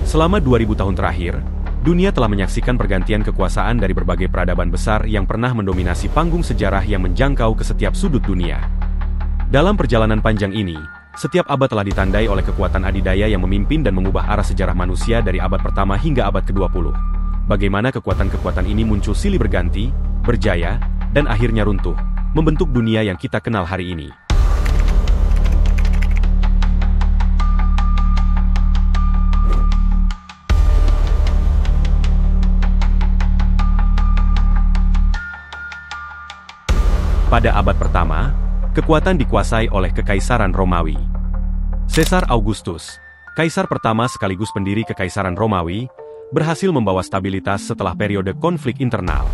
Selama 2000 tahun terakhir, dunia telah menyaksikan pergantian kekuasaan dari berbagai peradaban besar yang pernah mendominasi panggung sejarah yang menjangkau ke setiap sudut dunia. Dalam perjalanan panjang ini, setiap abad telah ditandai oleh kekuatan adidaya yang memimpin dan mengubah arah sejarah manusia dari abad pertama hingga abad ke-20. Bagaimana kekuatan-kekuatan ini muncul silih berganti, berjaya, dan akhirnya runtuh, membentuk dunia yang kita kenal hari ini. Pada abad pertama, kekuatan dikuasai oleh Kekaisaran Romawi. Caesar Augustus, kaisar pertama sekaligus pendiri Kekaisaran Romawi, berhasil membawa stabilitas setelah periode konflik internal.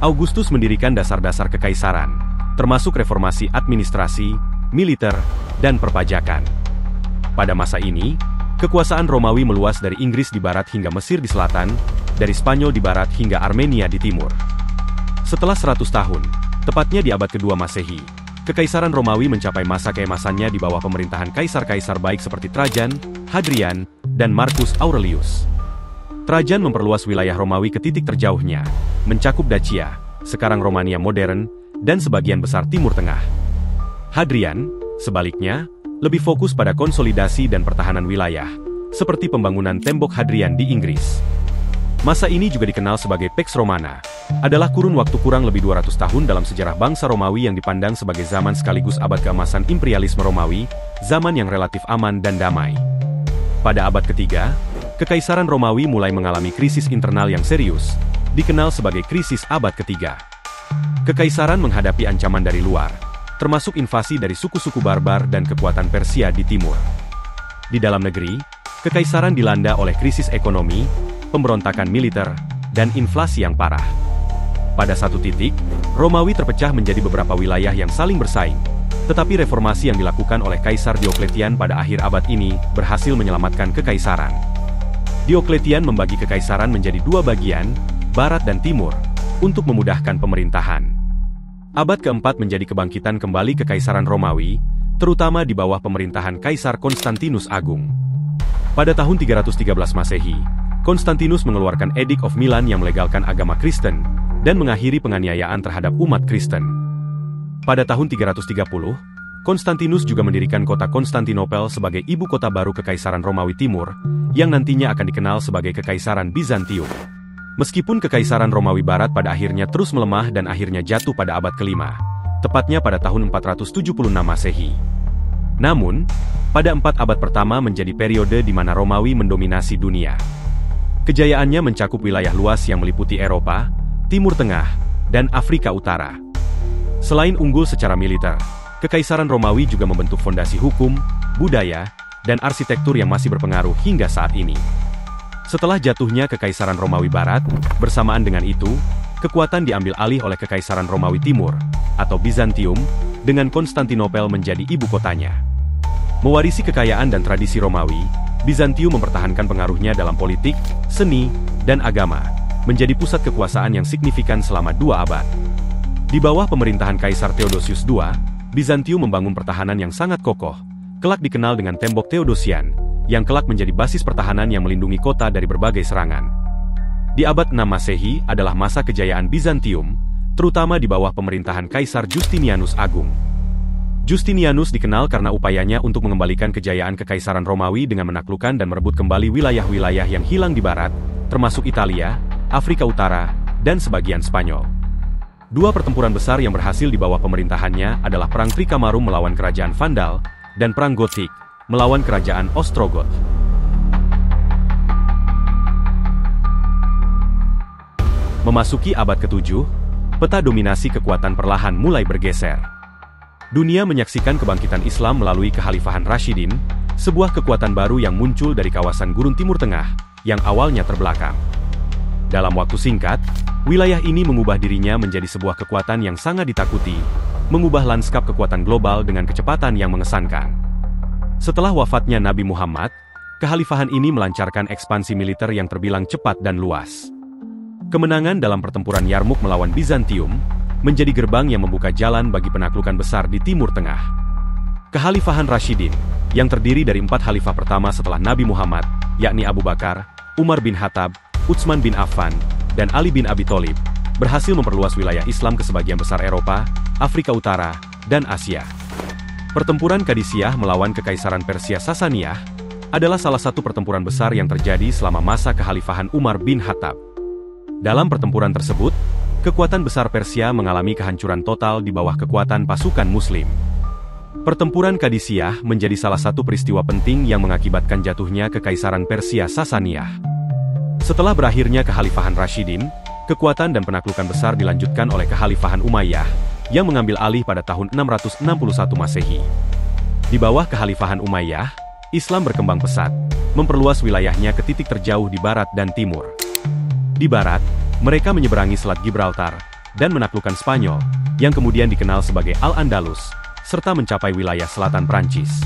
Augustus mendirikan dasar-dasar kekaisaran, termasuk reformasi administrasi, militer, dan perpajakan. Pada masa ini, kekuasaan Romawi meluas dari Inggris di barat hingga Mesir di selatan, dari Spanyol di barat hingga Armenia di timur. Setelah 100 tahun, tepatnya di abad kedua Masehi, Kekaisaran Romawi mencapai masa keemasannya di bawah pemerintahan kaisar-kaisar baik seperti Trajan, Hadrian, dan Marcus Aurelius. Trajan memperluas wilayah Romawi ke titik terjauhnya, mencakup Dacia, sekarang Romania modern, dan sebagian besar Timur Tengah. Hadrian, sebaliknya, lebih fokus pada konsolidasi dan pertahanan wilayah, seperti pembangunan tembok Hadrian di Inggris. Masa ini juga dikenal sebagai Pax Romana, adalah kurun waktu kurang lebih 200 tahun dalam sejarah bangsa Romawi yang dipandang sebagai zaman sekaligus abad keemasan imperialisme Romawi, zaman yang relatif aman dan damai. Pada abad ketiga, Kekaisaran Romawi mulai mengalami krisis internal yang serius, dikenal sebagai krisis abad ketiga. Kekaisaran menghadapi ancaman dari luar, termasuk invasi dari suku-suku barbar dan kekuatan Persia di timur. Di dalam negeri, Kekaisaran dilanda oleh krisis ekonomi, pemberontakan militer, dan inflasi yang parah. Pada satu titik, Romawi terpecah menjadi beberapa wilayah yang saling bersaing, tetapi reformasi yang dilakukan oleh Kaisar Diokletian pada akhir abad ini berhasil menyelamatkan kekaisaran. Diokletian membagi kekaisaran menjadi dua bagian, barat dan timur, untuk memudahkan pemerintahan. Abad keempat menjadi kebangkitan kembali Kekaisaran Romawi, terutama di bawah pemerintahan Kaisar Konstantinus Agung. Pada tahun 313 Masehi, Konstantinus mengeluarkan Edict of Milan yang melegalkan agama Kristen, dan mengakhiri penganiayaan terhadap umat Kristen. Pada tahun 330, Konstantinus juga mendirikan kota Konstantinopel sebagai ibu kota baru Kekaisaran Romawi Timur, yang nantinya akan dikenal sebagai Kekaisaran Bizantium. Meskipun Kekaisaran Romawi Barat pada akhirnya terus melemah dan akhirnya jatuh pada abad kelima, tepatnya pada tahun 476 Masehi. Namun, pada 4 abad pertama menjadi periode di mana Romawi mendominasi dunia. Kejayaannya mencakup wilayah luas yang meliputi Eropa, Timur Tengah, dan Afrika Utara. Selain unggul secara militer, Kekaisaran Romawi juga membentuk fondasi hukum, budaya, dan arsitektur yang masih berpengaruh hingga saat ini. Setelah jatuhnya Kekaisaran Romawi Barat, bersamaan dengan itu, kekuatan diambil alih oleh Kekaisaran Romawi Timur, atau Bizantium, dengan Konstantinopel menjadi ibu kotanya. Mewarisi kekayaan dan tradisi Romawi, Bizantium mempertahankan pengaruhnya dalam politik, seni, dan agama, menjadi pusat kekuasaan yang signifikan selama 2 abad. Di bawah pemerintahan Kaisar Theodosius II, Bizantium membangun pertahanan yang sangat kokoh, kelak dikenal dengan Tembok Theodosian, yang kelak menjadi basis pertahanan yang melindungi kota dari berbagai serangan. Di abad 6 Masehi adalah masa kejayaan Bizantium, terutama di bawah pemerintahan Kaisar Justinianus Agung. Justinianus dikenal karena upayanya untuk mengembalikan kejayaan Kekaisaran Romawi dengan menaklukkan dan merebut kembali wilayah-wilayah yang hilang di barat, termasuk Italia, Afrika Utara, dan sebagian Spanyol. 2 pertempuran besar yang berhasil di bawah pemerintahannya adalah Perang Tricamarum melawan Kerajaan Vandal, dan Perang Gotik melawan Kerajaan Ostrogoth. Memasuki abad ke-7, peta dominasi kekuatan perlahan mulai bergeser. Dunia menyaksikan kebangkitan Islam melalui Kekhalifahan Rashidin, sebuah kekuatan baru yang muncul dari kawasan Gurun Timur Tengah, yang awalnya terbelakang. Dalam waktu singkat, wilayah ini mengubah dirinya menjadi sebuah kekuatan yang sangat ditakuti, mengubah lanskap kekuatan global dengan kecepatan yang mengesankan. Setelah wafatnya Nabi Muhammad, kekhalifahan ini melancarkan ekspansi militer yang terbilang cepat dan luas. Kemenangan dalam pertempuran Yarmuk melawan Bizantium menjadi gerbang yang membuka jalan bagi penaklukan besar di Timur Tengah. Kekhalifahan Rashidin, yang terdiri dari 4 khalifah pertama setelah Nabi Muhammad, yakni Abu Bakar, Umar bin Khattab, Utsman bin Affan, dan Ali bin Abi Thalib, berhasil memperluas wilayah Islam ke sebagian besar Eropa, Afrika Utara, dan Asia. Pertempuran Qadisiyah melawan Kekaisaran Persia Sasaniyah adalah salah satu pertempuran besar yang terjadi selama masa kekhalifahan Umar bin Khattab. Dalam pertempuran tersebut, kekuatan besar Persia mengalami kehancuran total di bawah kekuatan pasukan Muslim. Pertempuran Qadisiyah menjadi salah satu peristiwa penting yang mengakibatkan jatuhnya Kekaisaran Persia Sasaniyah. Setelah berakhirnya Kekhalifahan Rashidin, kekuatan dan penaklukan besar dilanjutkan oleh Kekhalifahan Umayyah, yang mengambil alih pada tahun 661 Masehi. Di bawah Kekhalifahan Umayyah, Islam berkembang pesat, memperluas wilayahnya ke titik terjauh di barat dan timur. Di barat, mereka menyeberangi Selat Gibraltar, dan menaklukkan Spanyol, yang kemudian dikenal sebagai Al-Andalus, serta mencapai wilayah selatan Prancis.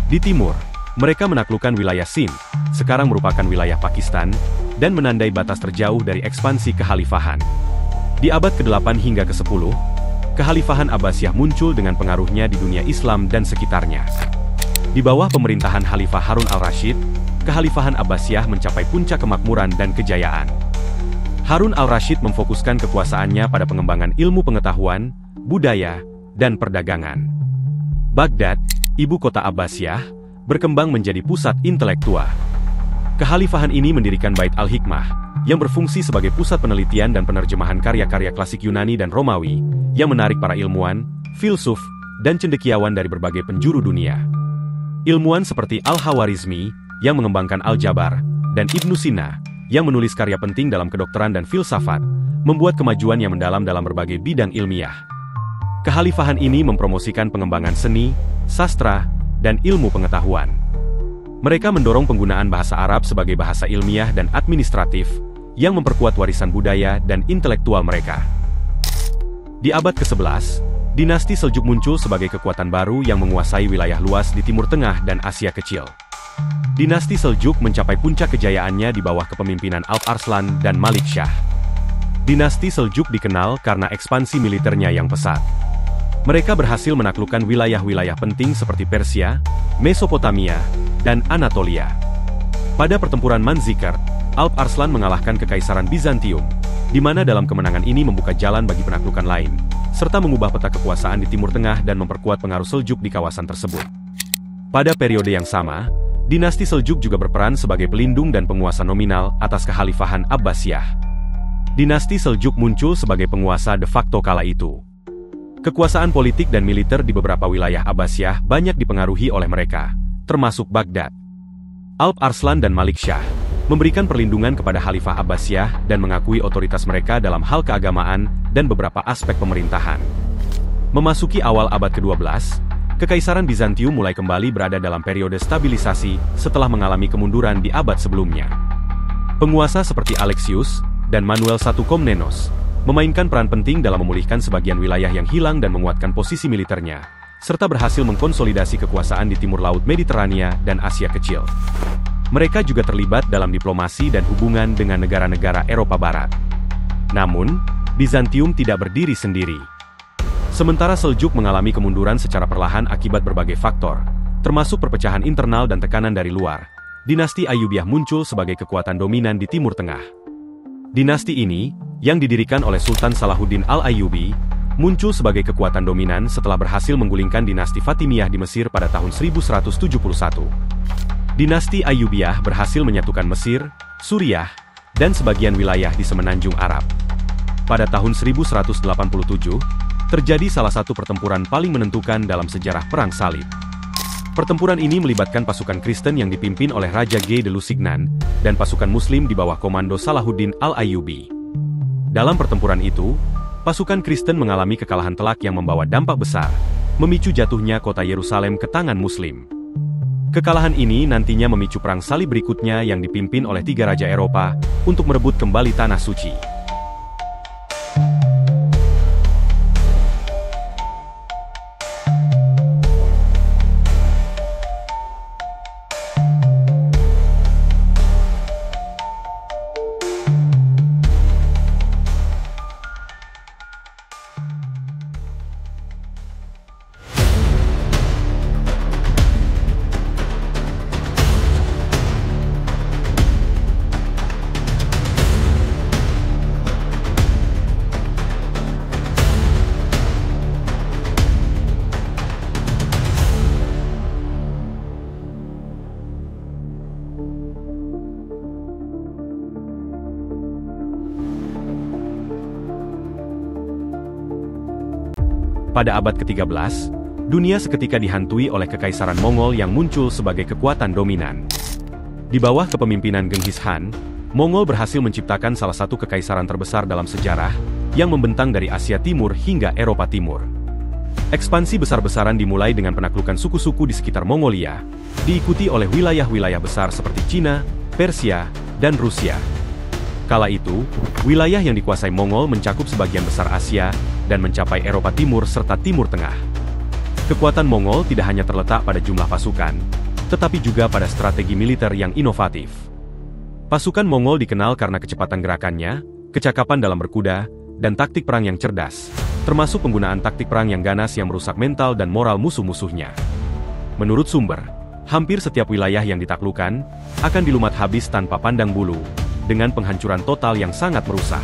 Di timur, mereka menaklukkan wilayah Sind, sekarang merupakan wilayah Pakistan, dan menandai batas terjauh dari ekspansi kekhalifahan. Di abad ke-8 hingga ke-10, Kekhalifahan Abbasiyah muncul dengan pengaruhnya di dunia Islam dan sekitarnya. Di bawah pemerintahan Khalifah Harun al-Rashid, Kekhalifahan Abbasiyah mencapai puncak kemakmuran dan kejayaan. Harun al-Rashid memfokuskan kekuasaannya pada pengembangan ilmu pengetahuan, budaya, dan perdagangan. Baghdad, ibu kota Abbasiyah, berkembang menjadi pusat intelektual. Kekhalifahan ini mendirikan Bait al-Hikmah, yang berfungsi sebagai pusat penelitian dan penerjemahan karya-karya klasik Yunani dan Romawi, yang menarik para ilmuwan, filsuf, dan cendekiawan dari berbagai penjuru dunia. Ilmuwan seperti Al-Khawarizmi, yang mengembangkan aljabar, dan Ibnu Sina, yang menulis karya penting dalam kedokteran dan filsafat, membuat kemajuan yang mendalam dalam berbagai bidang ilmiah. Kekhalifahan ini mempromosikan pengembangan seni, sastra, dan ilmu pengetahuan. Mereka mendorong penggunaan bahasa Arab sebagai bahasa ilmiah dan administratif, yang memperkuat warisan budaya dan intelektual mereka. Di abad ke-11, dinasti Seljuk muncul sebagai kekuatan baru yang menguasai wilayah luas di Timur Tengah dan Asia Kecil. Dinasti Seljuk mencapai puncak kejayaannya di bawah kepemimpinan Alp Arslan dan Malik Shah. Dinasti Seljuk dikenal karena ekspansi militernya yang pesat. Mereka berhasil menaklukkan wilayah-wilayah penting seperti Persia, Mesopotamia, dan Anatolia. Pada pertempuran Manzikert, Alp Arslan mengalahkan Kekaisaran Bizantium, di mana dalam kemenangan ini membuka jalan bagi penaklukan lain, serta mengubah peta kekuasaan di Timur Tengah dan memperkuat pengaruh Seljuk di kawasan tersebut. Pada periode yang sama, dinasti Seljuk juga berperan sebagai pelindung dan penguasa nominal atas Kekhalifahan Abbasiyah. Dinasti Seljuk muncul sebagai penguasa de facto kala itu. Kekuasaan politik dan militer di beberapa wilayah Abbasiyah banyak dipengaruhi oleh mereka, termasuk Baghdad. Alp Arslan dan Malik Shah memberikan perlindungan kepada Khalifah Abbasiyah dan mengakui otoritas mereka dalam hal keagamaan dan beberapa aspek pemerintahan. Memasuki awal abad ke-12, Kekaisaran Bizantium mulai kembali berada dalam periode stabilisasi setelah mengalami kemunduran di abad sebelumnya. Penguasa seperti Alexius dan Manuel I Komnenos memainkan peran penting dalam memulihkan sebagian wilayah yang hilang dan menguatkan posisi militernya, serta berhasil mengkonsolidasi kekuasaan di timur Laut Mediterania dan Asia Kecil. Mereka juga terlibat dalam diplomasi dan hubungan dengan negara-negara Eropa Barat. Namun, Bizantium tidak berdiri sendiri. Sementara Seljuk mengalami kemunduran secara perlahan akibat berbagai faktor, termasuk perpecahan internal dan tekanan dari luar, dinasti Ayyubiyah muncul sebagai kekuatan dominan di Timur Tengah. Dinasti ini, yang didirikan oleh Sultan Salahuddin Al-Ayyubi, muncul sebagai kekuatan dominan setelah berhasil menggulingkan dinasti Fatimiyah di Mesir pada tahun 1171. Dinasti Ayyubiyah berhasil menyatukan Mesir, Suriah, dan sebagian wilayah di semenanjung Arab. Pada tahun 1187, terjadi salah satu pertempuran paling menentukan dalam sejarah Perang Salib. Pertempuran ini melibatkan pasukan Kristen yang dipimpin oleh Raja G. de Lusignan, dan pasukan Muslim di bawah komando Salahuddin Al-Ayyubi. Dalam pertempuran itu, pasukan Kristen mengalami kekalahan telak yang membawa dampak besar, memicu jatuhnya kota Yerusalem ke tangan Muslim. Kekalahan ini nantinya memicu Perang Salib berikutnya yang dipimpin oleh 3 raja Eropa untuk merebut kembali Tanah Suci. Pada abad ke-13, dunia seketika dihantui oleh Kekaisaran Mongol yang muncul sebagai kekuatan dominan. Di bawah kepemimpinan Genghis Khan, Mongol berhasil menciptakan salah satu kekaisaran terbesar dalam sejarah, yang membentang dari Asia Timur hingga Eropa Timur. Ekspansi besar-besaran dimulai dengan penaklukan suku-suku di sekitar Mongolia, diikuti oleh wilayah-wilayah besar seperti Cina, Persia, dan Rusia. Kala itu, wilayah yang dikuasai Mongol mencakup sebagian besar Asia dan mencapai Eropa Timur serta Timur Tengah. Kekuatan Mongol tidak hanya terletak pada jumlah pasukan, tetapi juga pada strategi militer yang inovatif. Pasukan Mongol dikenal karena kecepatan gerakannya, kecakapan dalam berkuda, dan taktik perang yang cerdas, termasuk penggunaan taktik perang yang ganas yang merusak mental dan moral musuh-musuhnya. Menurut sumber, hampir setiap wilayah yang ditaklukkan akan dilumat habis tanpa pandang bulu, dengan penghancuran total yang sangat merusak.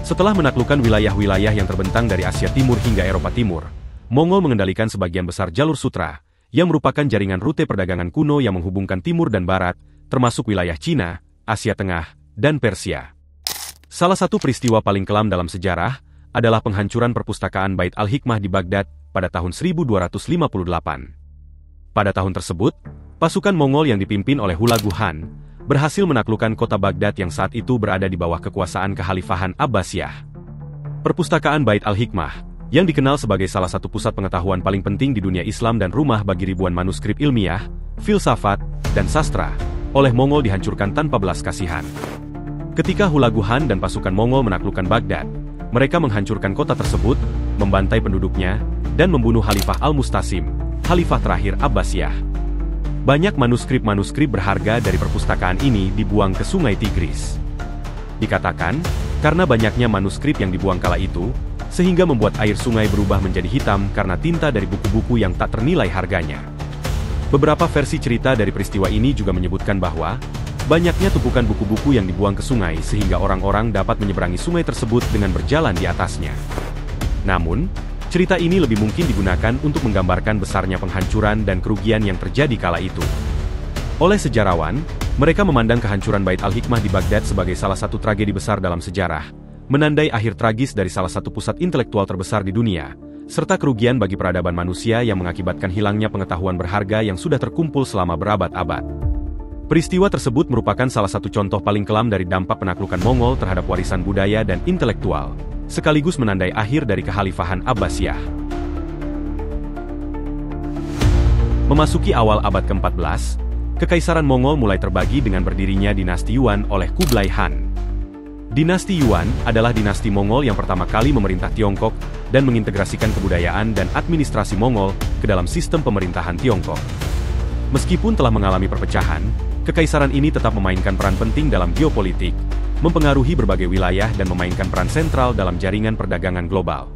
Setelah menaklukkan wilayah-wilayah yang terbentang dari Asia Timur hingga Eropa Timur, Mongol mengendalikan sebagian besar jalur sutra, yang merupakan jaringan rute perdagangan kuno yang menghubungkan Timur dan Barat, termasuk wilayah Cina, Asia Tengah, dan Persia. Salah satu peristiwa paling kelam dalam sejarah adalah penghancuran perpustakaan Bait al-Hikmah di Baghdad pada tahun 1258. Pada tahun tersebut, pasukan Mongol yang dipimpin oleh Hulagu Khan berhasil menaklukkan kota Baghdad yang saat itu berada di bawah kekuasaan Kekhalifahan Abbasiyah. Perpustakaan Bait al-Hikmah, yang dikenal sebagai salah satu pusat pengetahuan paling penting di dunia Islam dan rumah bagi ribuan manuskrip ilmiah, filsafat, dan sastra, oleh Mongol dihancurkan tanpa belas kasihan. Ketika Hulagu Khan dan pasukan Mongol menaklukkan Baghdad, mereka menghancurkan kota tersebut, membantai penduduknya, dan membunuh Khalifah Al-Mustasim, Khalifah terakhir Abbasiyah. Banyak manuskrip-manuskrip berharga dari perpustakaan ini dibuang ke Sungai Tigris. Dikatakan, karena banyaknya manuskrip yang dibuang kala itu, sehingga membuat air sungai berubah menjadi hitam karena tinta dari buku-buku yang tak ternilai harganya. Beberapa versi cerita dari peristiwa ini juga menyebutkan bahwa banyaknya tumpukan buku-buku yang dibuang ke sungai sehingga orang-orang dapat menyeberangi sungai tersebut dengan berjalan di atasnya. Namun, cerita ini lebih mungkin digunakan untuk menggambarkan besarnya penghancuran dan kerugian yang terjadi kala itu. Oleh sejarawan, mereka memandang kehancuran Bait al-Hikmah di Baghdad sebagai salah satu tragedi besar dalam sejarah, menandai akhir tragis dari salah satu pusat intelektual terbesar di dunia, serta kerugian bagi peradaban manusia yang mengakibatkan hilangnya pengetahuan berharga yang sudah terkumpul selama berabad-abad. Peristiwa tersebut merupakan salah satu contoh paling kelam dari dampak penaklukan Mongol terhadap warisan budaya dan intelektual, sekaligus menandai akhir dari Kekhalifahan Abbasiyah. Memasuki awal abad ke-14, Kekaisaran Mongol mulai terbagi dengan berdirinya dinasti Yuan oleh Kublai Khan. Dinasti Yuan adalah dinasti Mongol yang pertama kali memerintah Tiongkok dan mengintegrasikan kebudayaan dan administrasi Mongol ke dalam sistem pemerintahan Tiongkok. Meskipun telah mengalami perpecahan, kekaisaran ini tetap memainkan peran penting dalam geopolitik, mempengaruhi berbagai wilayah dan memainkan peran sentral dalam jaringan perdagangan global.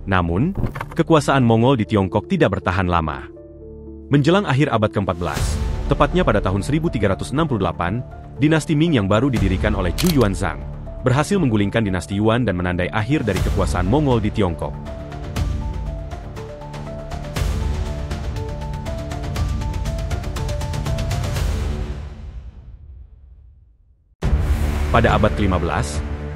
Namun, kekuasaan Mongol di Tiongkok tidak bertahan lama. Menjelang akhir abad ke-14, tepatnya pada tahun 1368, dinasti Ming yang baru didirikan oleh Zhu Yuanzhang, berhasil menggulingkan dinasti Yuan dan menandai akhir dari kekuasaan Mongol di Tiongkok. Pada abad ke-15,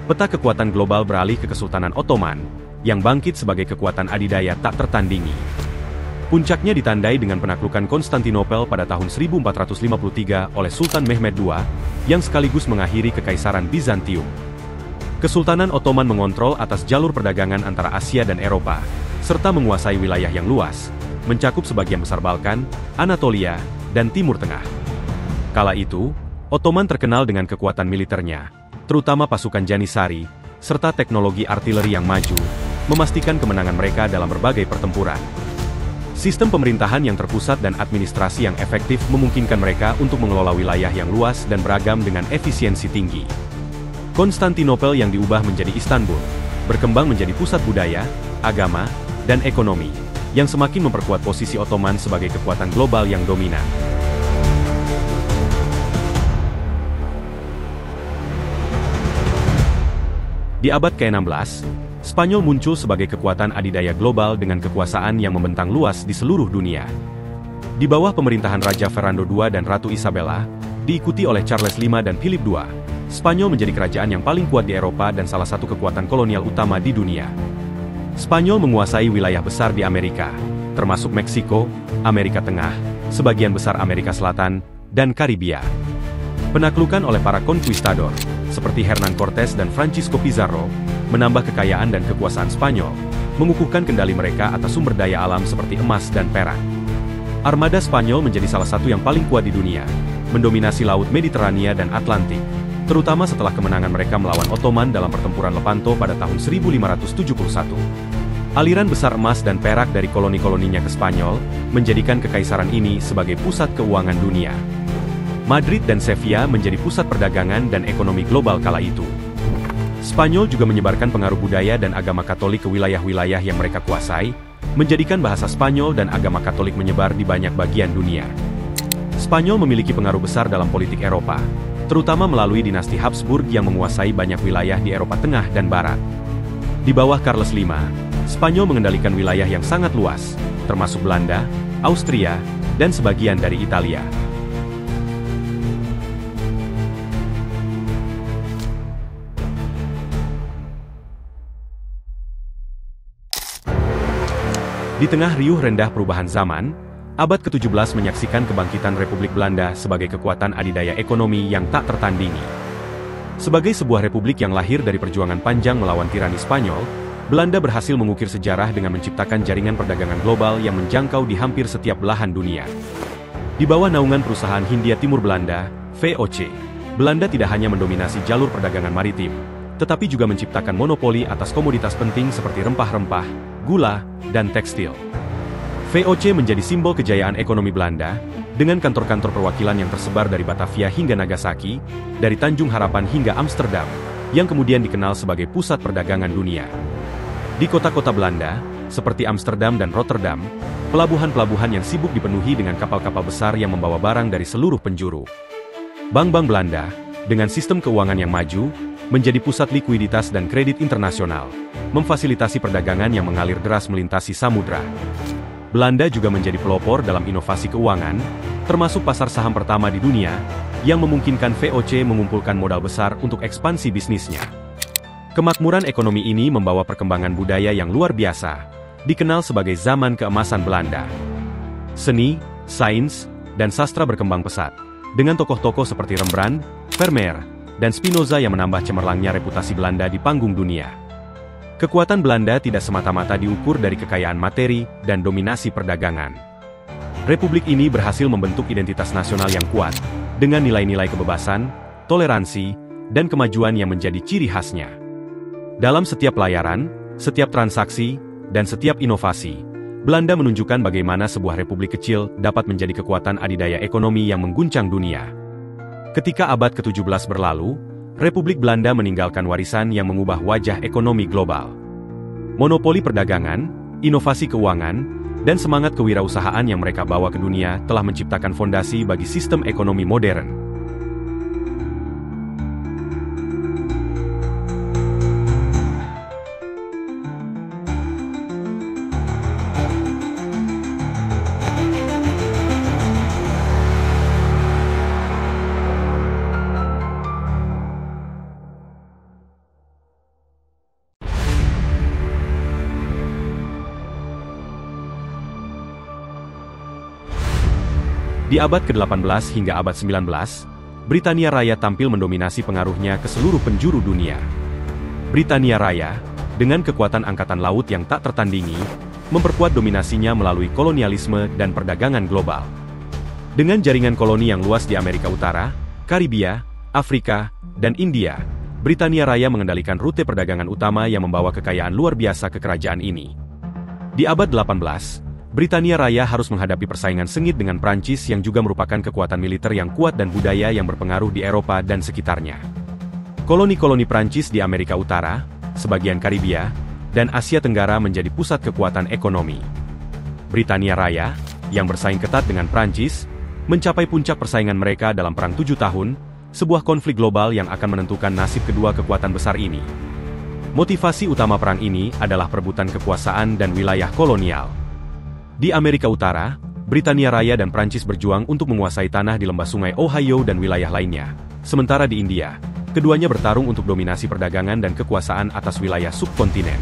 peta kekuatan global beralih ke Kesultanan Ottoman, yang bangkit sebagai kekuatan adidaya tak tertandingi. Puncaknya ditandai dengan penaklukan Konstantinopel pada tahun 1453 oleh Sultan Mehmed II, yang sekaligus mengakhiri Kekaisaran Bizantium. Kesultanan Ottoman mengontrol atas jalur perdagangan antara Asia dan Eropa, serta menguasai wilayah yang luas, mencakup sebagian besar Balkan, Anatolia, dan Timur Tengah. Kala itu, Ottoman terkenal dengan kekuatan militernya, terutama pasukan Janissary, serta teknologi artileri yang maju, memastikan kemenangan mereka dalam berbagai pertempuran. Sistem pemerintahan yang terpusat dan administrasi yang efektif memungkinkan mereka untuk mengelola wilayah yang luas dan beragam dengan efisiensi tinggi. Konstantinopel yang diubah menjadi Istanbul, berkembang menjadi pusat budaya, agama, dan ekonomi, yang semakin memperkuat posisi Ottoman sebagai kekuatan global yang dominan. Di abad ke-16, Spanyol muncul sebagai kekuatan adidaya global dengan kekuasaan yang membentang luas di seluruh dunia. Di bawah pemerintahan Raja Fernando II dan Ratu Isabella, diikuti oleh Charles V dan Philip II, Spanyol menjadi kerajaan yang paling kuat di Eropa dan salah satu kekuatan kolonial utama di dunia. Spanyol menguasai wilayah besar di Amerika, termasuk Meksiko, Amerika Tengah, sebagian besar Amerika Selatan, dan Karibia. Penaklukan oleh para konkuistador, seperti Hernán Cortés dan Francisco Pizarro, menambah kekayaan dan kekuasaan Spanyol, mengukuhkan kendali mereka atas sumber daya alam seperti emas dan perak. Armada Spanyol menjadi salah satu yang paling kuat di dunia, mendominasi Laut Mediterania dan Atlantik, terutama setelah kemenangan mereka melawan Ottoman dalam pertempuran Lepanto pada tahun 1571. Aliran besar emas dan perak dari koloni-koloninya ke Spanyol, menjadikan kekaisaran ini sebagai pusat keuangan dunia. Madrid dan Sevilla menjadi pusat perdagangan dan ekonomi global kala itu. Spanyol juga menyebarkan pengaruh budaya dan agama Katolik ke wilayah-wilayah yang mereka kuasai, menjadikan bahasa Spanyol dan agama Katolik menyebar di banyak bagian dunia. Spanyol memiliki pengaruh besar dalam politik Eropa, terutama melalui dinasti Habsburg yang menguasai banyak wilayah di Eropa Tengah dan Barat. Di bawah Charles V, Spanyol mengendalikan wilayah yang sangat luas, termasuk Belanda, Austria, dan sebagian dari Italia. Di tengah riuh rendah perubahan zaman, abad ke-17 menyaksikan kebangkitan Republik Belanda sebagai kekuatan adidaya ekonomi yang tak tertandingi. Sebagai sebuah republik yang lahir dari perjuangan panjang melawan tirani Spanyol, Belanda berhasil mengukir sejarah dengan menciptakan jaringan perdagangan global yang menjangkau di hampir setiap belahan dunia. Di bawah naungan perusahaan Hindia Timur Belanda, VOC, Belanda tidak hanya mendominasi jalur perdagangan maritim, tetapi juga menciptakan monopoli atas komoditas penting seperti rempah-rempah, gula, dan tekstil. VOC menjadi simbol kejayaan ekonomi Belanda, dengan kantor-kantor perwakilan yang tersebar dari Batavia hingga Nagasaki, dari Tanjung Harapan hingga Amsterdam, yang kemudian dikenal sebagai pusat perdagangan dunia. Di kota-kota Belanda, seperti Amsterdam dan Rotterdam, pelabuhan-pelabuhan yang sibuk dipenuhi dengan kapal-kapal besar yang membawa barang dari seluruh penjuru. Bank-bank Belanda, dengan sistem keuangan yang maju, menjadi pusat likuiditas dan kredit internasional, memfasilitasi perdagangan yang mengalir deras melintasi samudra. Belanda juga menjadi pelopor dalam inovasi keuangan, termasuk pasar saham pertama di dunia, yang memungkinkan VOC mengumpulkan modal besar untuk ekspansi bisnisnya. Kemakmuran ekonomi ini membawa perkembangan budaya yang luar biasa, dikenal sebagai zaman keemasan Belanda. Seni, sains, dan sastra berkembang pesat, dengan tokoh-tokoh seperti Rembrandt, Vermeer, dan Spinoza yang menambah cemerlangnya reputasi Belanda di panggung dunia. Kekuatan Belanda tidak semata-mata diukur dari kekayaan materi dan dominasi perdagangan. Republik ini berhasil membentuk identitas nasional yang kuat, dengan nilai-nilai kebebasan, toleransi, dan kemajuan yang menjadi ciri khasnya. Dalam setiap pelayaran, setiap transaksi, dan setiap inovasi, Belanda menunjukkan bagaimana sebuah republik kecil dapat menjadi kekuatan adidaya ekonomi yang mengguncang dunia. Ketika abad ke-17 berlalu, Republik Belanda meninggalkan warisan yang mengubah wajah ekonomi global. Monopoli perdagangan, inovasi keuangan, dan semangat kewirausahaan yang mereka bawa ke dunia telah menciptakan fondasi bagi sistem ekonomi modern. Di abad ke-18 hingga abad 19, Britania Raya tampil mendominasi pengaruhnya ke seluruh penjuru dunia. Britania Raya, dengan kekuatan angkatan laut yang tak tertandingi, memperkuat dominasinya melalui kolonialisme dan perdagangan global. Dengan jaringan koloni yang luas di Amerika Utara, Karibia, Afrika, dan India, Britania Raya mengendalikan rute perdagangan utama yang membawa kekayaan luar biasa ke kerajaan ini. Di abad 18, Britania Raya harus menghadapi persaingan sengit dengan Prancis yang juga merupakan kekuatan militer yang kuat dan budaya yang berpengaruh di Eropa dan sekitarnya. Koloni-koloni Prancis di Amerika Utara, sebagian Karibia, dan Asia Tenggara menjadi pusat kekuatan ekonomi. Britania Raya, yang bersaing ketat dengan Prancis, mencapai puncak persaingan mereka dalam Perang 7 Tahun, sebuah konflik global yang akan menentukan nasib kedua kekuatan besar ini. Motivasi utama perang ini adalah perebutan kekuasaan dan wilayah kolonial. Di Amerika Utara, Britania Raya dan Prancis berjuang untuk menguasai tanah di lembah sungai Ohio dan wilayah lainnya. Sementara di India, keduanya bertarung untuk dominasi perdagangan dan kekuasaan atas wilayah subkontinen.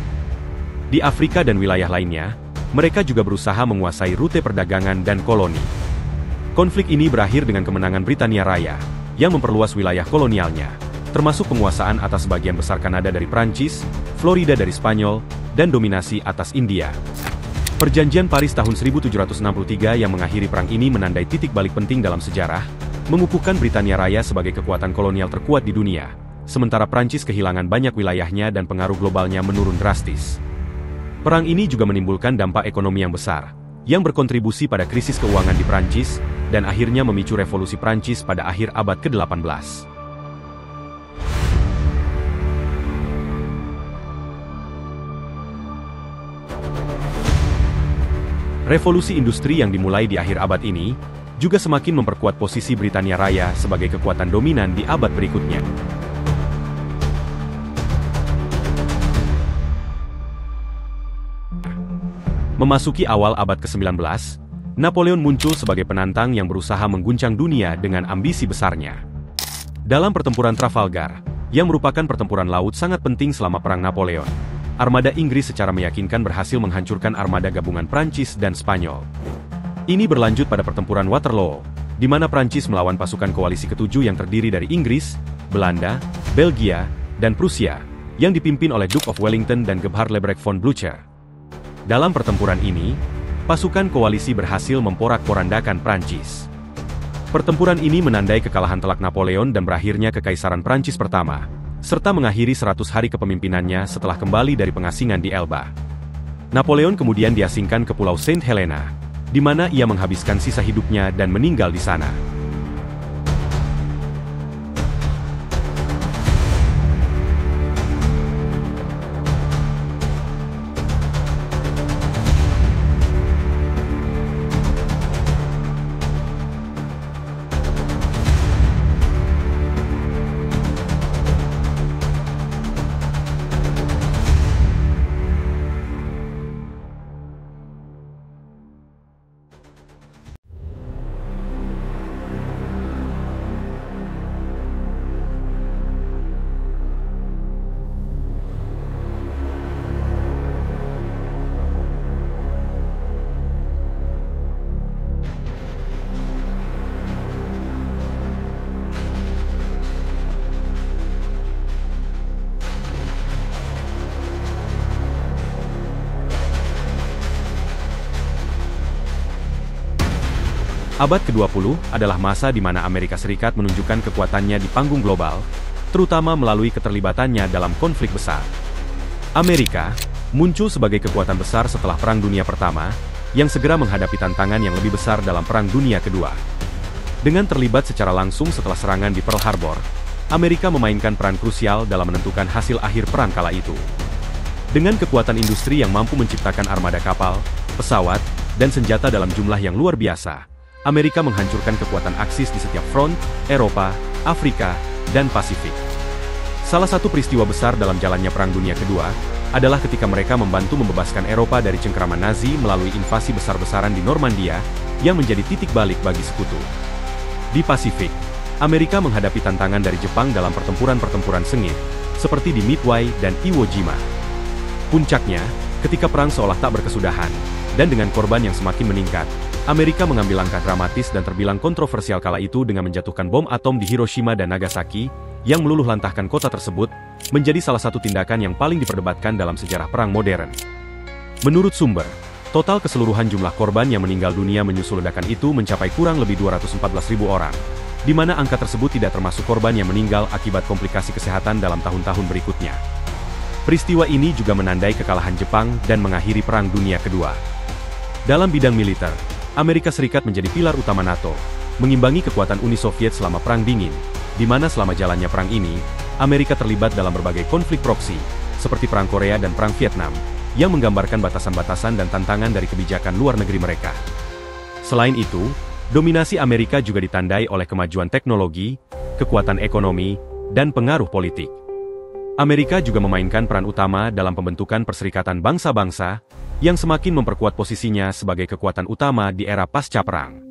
Di Afrika dan wilayah lainnya, mereka juga berusaha menguasai rute perdagangan dan koloni. Konflik ini berakhir dengan kemenangan Britania Raya, yang memperluas wilayah kolonialnya, termasuk penguasaan atas sebagian besar Kanada dari Prancis, Florida dari Spanyol, dan dominasi atas India. Perjanjian Paris tahun 1763 yang mengakhiri perang ini menandai titik balik penting dalam sejarah, mengukuhkan Britania Raya sebagai kekuatan kolonial terkuat di dunia, sementara Prancis kehilangan banyak wilayahnya dan pengaruh globalnya menurun drastis. Perang ini juga menimbulkan dampak ekonomi yang besar, yang berkontribusi pada krisis keuangan di Prancis, dan akhirnya memicu revolusi Prancis pada akhir abad ke-18. Revolusi industri yang dimulai di akhir abad ini, juga semakin memperkuat posisi Britania Raya sebagai kekuatan dominan di abad berikutnya. Memasuki awal abad ke-19, Napoleon muncul sebagai penantang yang berusaha mengguncang dunia dengan ambisi besarnya. Dalam pertempuran Trafalgar, yang merupakan pertempuran laut sangat penting selama Perang Napoleon, armada Inggris secara meyakinkan berhasil menghancurkan armada gabungan Prancis dan Spanyol. Ini berlanjut pada pertempuran Waterloo, di mana Prancis melawan pasukan koalisi ketujuh yang terdiri dari Inggris, Belanda, Belgia, dan Prusia, yang dipimpin oleh Duke of Wellington dan Gebhard Lebrecht von Blücher. Dalam pertempuran ini, pasukan koalisi berhasil memporak-porandakan Prancis. Pertempuran ini menandai kekalahan telak Napoleon dan berakhirnya Kekaisaran Prancis pertama, serta mengakhiri 100 hari kepemimpinannya setelah kembali dari pengasingan di Elba. Napoleon kemudian diasingkan ke Pulau Saint Helena, di mana ia menghabiskan sisa hidupnya dan meninggal di sana. Abad ke-20 adalah masa di mana Amerika Serikat menunjukkan kekuatannya di panggung global, terutama melalui keterlibatannya dalam konflik besar. Amerika muncul sebagai kekuatan besar setelah Perang Dunia Pertama, yang segera menghadapi tantangan yang lebih besar dalam Perang Dunia Kedua. Dengan terlibat secara langsung setelah serangan di Pearl Harbor, Amerika memainkan peran krusial dalam menentukan hasil akhir perang kala itu. Dengan kekuatan industri yang mampu menciptakan armada kapal, pesawat, dan senjata dalam jumlah yang luar biasa, Amerika menghancurkan kekuatan Aksis di setiap front, Eropa, Afrika, dan Pasifik. Salah satu peristiwa besar dalam jalannya Perang Dunia Kedua adalah ketika mereka membantu membebaskan Eropa dari cengkeraman Nazi melalui invasi besar-besaran di Normandia, yang menjadi titik balik bagi sekutu. Di Pasifik, Amerika menghadapi tantangan dari Jepang dalam pertempuran-pertempuran sengit, seperti di Midway dan Iwo Jima. Puncaknya, ketika perang seolah tak berkesudahan, dan dengan korban yang semakin meningkat, Amerika mengambil langkah dramatis dan terbilang kontroversial kala itu dengan menjatuhkan bom atom di Hiroshima dan Nagasaki, yang meluluhlantahkan kota tersebut, menjadi salah satu tindakan yang paling diperdebatkan dalam sejarah perang modern. Menurut sumber, total keseluruhan jumlah korban yang meninggal dunia menyusul ledakan itu mencapai kurang lebih 214.000 orang, di mana angka tersebut tidak termasuk korban yang meninggal akibat komplikasi kesehatan dalam tahun-tahun berikutnya. Peristiwa ini juga menandai kekalahan Jepang dan mengakhiri Perang Dunia Kedua. Dalam bidang militer, Amerika Serikat menjadi pilar utama NATO, mengimbangi kekuatan Uni Soviet selama Perang Dingin, di mana selama jalannya perang ini, Amerika terlibat dalam berbagai konflik proksi, seperti Perang Korea dan Perang Vietnam, yang menggambarkan batasan-batasan dan tantangan dari kebijakan luar negeri mereka. Selain itu, dominasi Amerika juga ditandai oleh kemajuan teknologi, kekuatan ekonomi, dan pengaruh politik. Amerika juga memainkan peran utama dalam pembentukan Perserikatan Bangsa-Bangsa, yang semakin memperkuat posisinya sebagai kekuatan utama di era pasca perang.